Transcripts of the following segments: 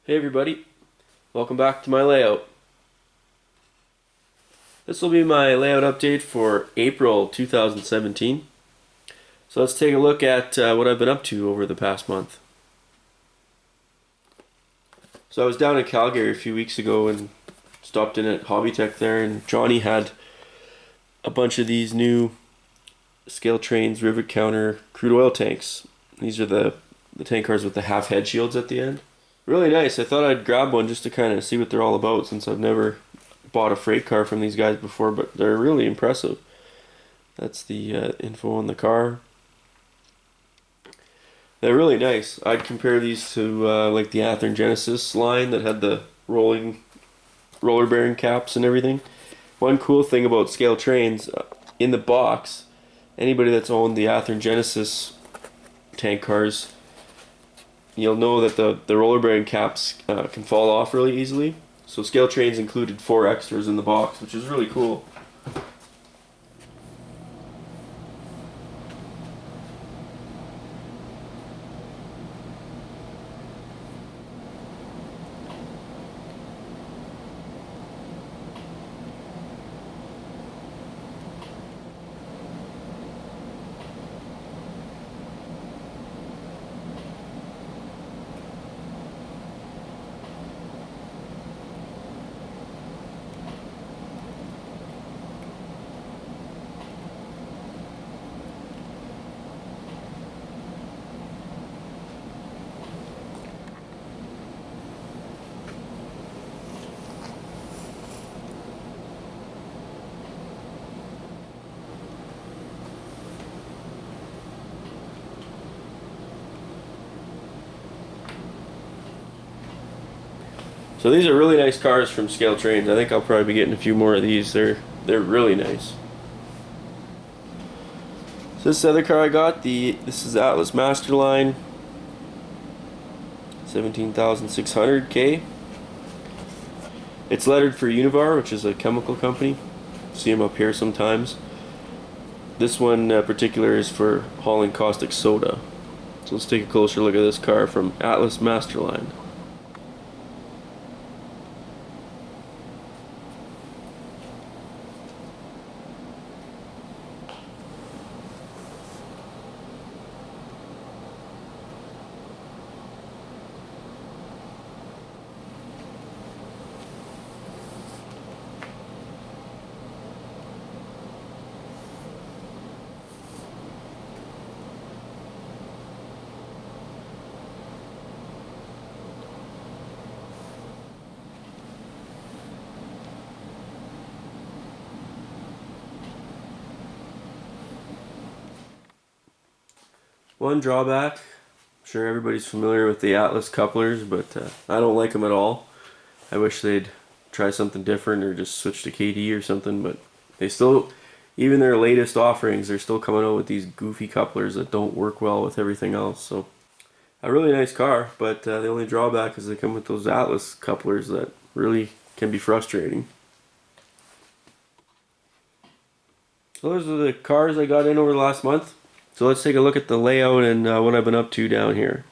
Hey everybody, welcome back to my layout. This will be my layout update for April 2017. So let's take a look at what I've been up to over the past month. So I was down in Calgary a few weeks ago and stopped in at Hobby Tech there, and Johnny had a bunch of these new scale trains, rivet counter, crude oil tanks. These are the tank cars with the half head shields at the end. Really nice. I thought I'd grab one just to kind of see what they're all about, since I've never bought a freight car from these guys before, but they're really impressive. That's the info on the car. They're really nice. I'd compare these to like the Athearn Genesis line that had the roller bearing caps and everything. One cool thing about scale trains, in the box, anybody that's owned the Athearn Genesis tank cars, you'll know that the roller bearing caps can fall off really easily. So scale trains included 4 extras in the box, which is really cool. So these are really nice cars from Scale Trains. I think I'll probably be getting a few more of these. They're really nice. So this other car I got, this is Atlas Masterline, 17,600K. It's lettered for Univar, which is a chemical company. See them up here sometimes. This one particular is for hauling caustic soda. So let's take a closer look at this car from Atlas Masterline. One drawback, I'm sure everybody's familiar with the Atlas couplers, but I don't like them at all. I wish they'd try something different or just switch to KD or something, but they still, even their latest offerings, they're still coming out with these goofy couplers that don't work well with everything else. So a really nice car, but the only drawback is they come with those Atlas couplers that really can be frustrating. So those are the cars I got in over the last month. So let's take a look at the layout and what I've been up to down here.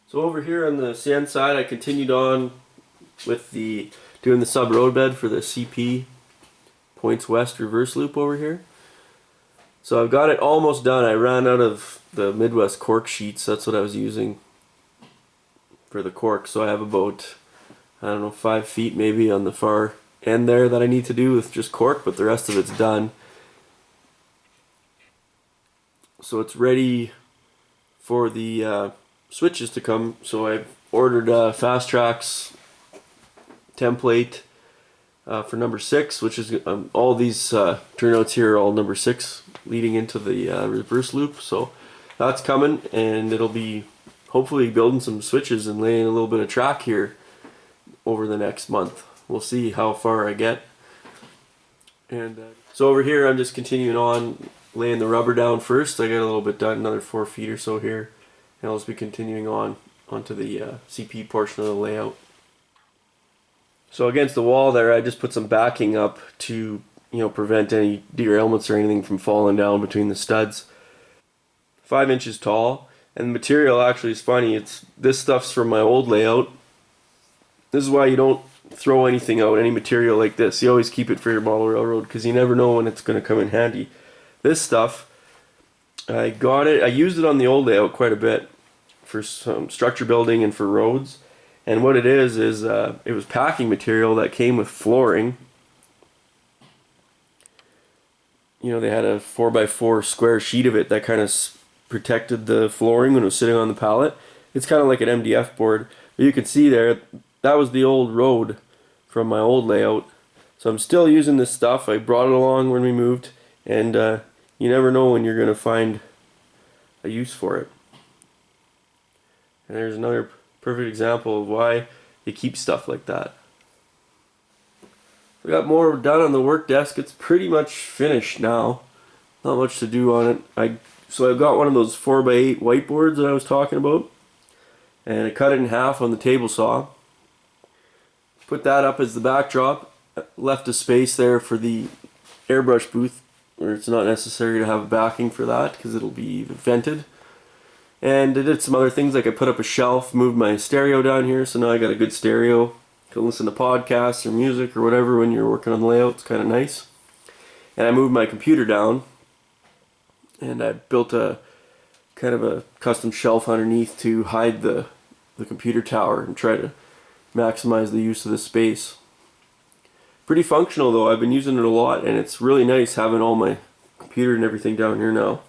So over here on the Sien side, I continued on with doing the sub-roadbed for the CP Points West reverse loop over here. So I've got it almost done. I ran out of the Midwest Cork sheets. That's what I was using for the cork. So I have about, I don't know, 5 feet maybe on the far end there that I need to do with just cork, but the rest of it's done. So it's ready for the switches to come. So I've ordered a FastTracks template for number 6, which is all these turnouts here are all number 6 leading into the reverse loop. So that's coming, and it'll be hopefully building some switches and laying a little bit of track here over the next month. We'll see how far I get. And so over here I'm just continuing on laying the rubber down first. I got a little bit done, another 4 feet or so here, and I'll just be continuing on onto the CP portion of the layout. So against the wall there, I just put some backing up to prevent any derailments or anything from falling down between the studs. 5 inches tall, And the material actually is funny. This stuff's from my old layout. This is why you don't throw anything out, any material like this. You always keep it for your model railroad because you never know when it's going to come in handy. This stuff, I used it on the old layout quite a bit for some structure building and for roads. And what it is it was packing material that came with flooring. You know, they had a 4x4 square sheet of it that kind of protected the flooring when it was sitting on the pallet. It's kind of like an MDF board. But you can see there, that was the old road from my old layout. So I'm still using this stuff. I brought it along when we moved, and you never know when you're going to find a use for it. And there's another perfect example of why you keep stuff like that. We got more done on the work desk. It's pretty much finished now. Not much to do on it. So I've got one of those 4x8 whiteboards that I was talking about, and I cut it in half on the table saw. Put that up as the backdrop. Left a space there for the airbrush booth, where it's not necessary to have backing for that because it'll be vented. And I did some other things, like I put up a shelf, moved my stereo down here, so now I got a good stereo. Can listen to podcasts or music or whatever when you're working on the layout. It's kind of nice. And I moved my computer down, and I built a kind of a custom shelf underneath to hide the computer tower and try to maximize the use of the space. Pretty functional though. I've been using it a lot, and it's really nice having all my computer and everything down here now.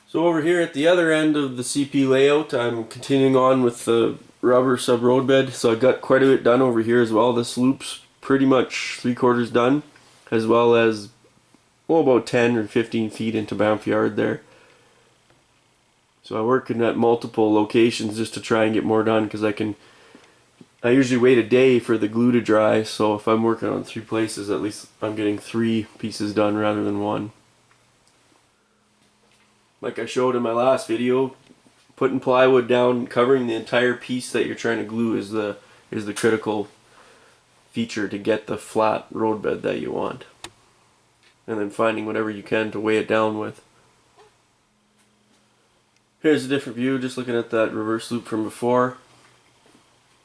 So over here at the other end of the CP layout, I'm continuing on with the rubber sub-roadbed. So I got quite a bit done over here as well. This loop's pretty much 3/4 done, as well as about 10 or 15 feet into Banff Yard there. So I'm working at multiple locations just to try and get more done, because I usually wait a day for the glue to dry, so if I'm working on 3 places, at least I'm getting 3 pieces done rather than 1. Like I showed in my last video, putting plywood down, covering the entire piece that you're trying to glue is the critical feature to get the flat roadbed that you want. And then finding whatever you can to weigh it down with. Here's a different view, just looking at that reverse loop from before.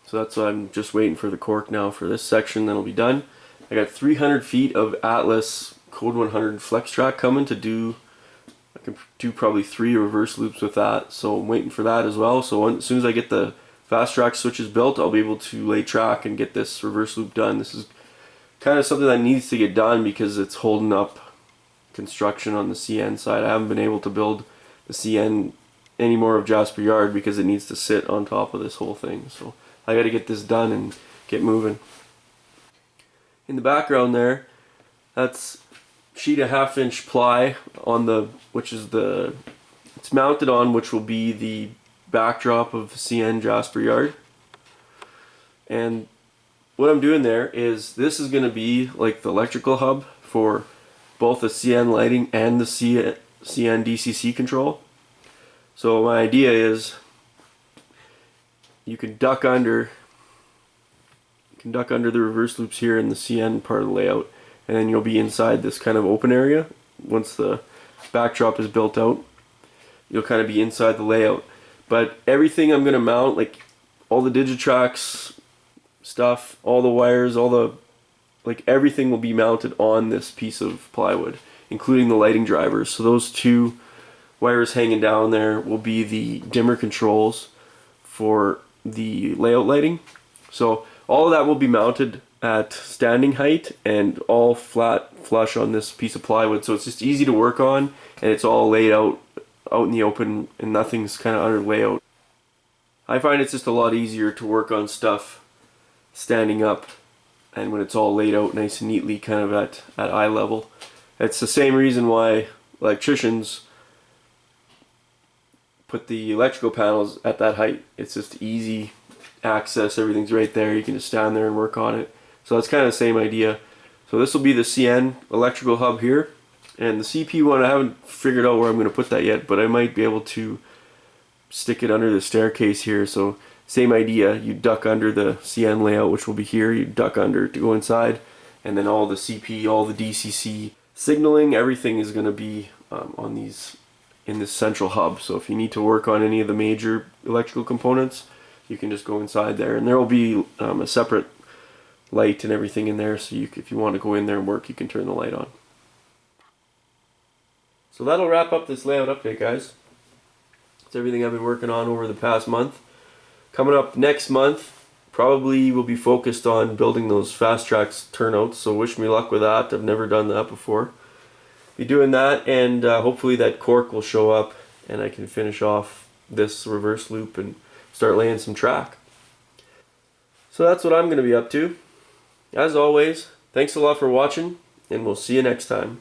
So that's why I'm just waiting for the cork now for this section, then it'll be done. I got 300 feet of Atlas Code 100 flex track coming to do. I can do probably 3 reverse loops with that, so I'm waiting for that as well. So as soon as I get the FastTracks switches built, I'll be able to lay track and get this reverse loop done. This is kind of something that needs to get done because it's holding up construction on the CN side. I haven't been able to build the CN anymore of Jasper Yard because it needs to sit on top of this whole thing. So I got to get this done and get moving. In the background there, that's sheet of 1/2 inch ply on it's mounted on, which will be the backdrop of CN Jasper Yard. And what I'm doing there is, this is going to be like the electrical hub for both the CN lighting and the CN DCC control. So my idea is you can duck under the reverse loops here in the CN part of the layout, and then you'll be inside this kind of open area. Once the backdrop is built out, you'll kind of be inside the layout. But everything I'm going to mount, like all the Digitrax stuff, all the wires, everything will be mounted on this piece of plywood, including the lighting drivers. So those 2 wires hanging down there will be the dimmer controls for the layout lighting. So all of that will be mounted at standing height and all flat flush on this piece of plywood, so it's just easy to work on, and it's all laid out in the open, and nothing's kind of under layout. I find it's just a lot easier to work on stuff standing up, and when it's all laid out nice and neatly, kind of at eye level. It's the same reason why electricians put the electrical panels at that height. It's just easy access, everything's right there, you can just stand there and work on it. So that's kind of the same idea. So this will be the CN electrical hub here, and the CP one, I haven't figured out where I'm going to put that yet, but I might be able to stick it under the staircase here. So same idea, you duck under the CN layout, which will be here, you duck under to go inside, and then all the CP, all the DCC signaling, everything is going to be on these in this central hub. So if you need to work on any of the major electrical components, you can just go inside there, and there will be a separate light and everything in there, so if you want to go in there and work, you can turn the light on. So that'll wrap up this layout update, guys. It's everything I've been working on over the past month. Coming up next month, probably will be focused on building those FastTracks turnouts, so wish me luck with that. I've never done that before. Be doing that, and hopefully that cork will show up and I can finish off this reverse loop and start laying some track. So that's what I'm going to be up to. As always, thanks a lot for watching, and we'll see you next time.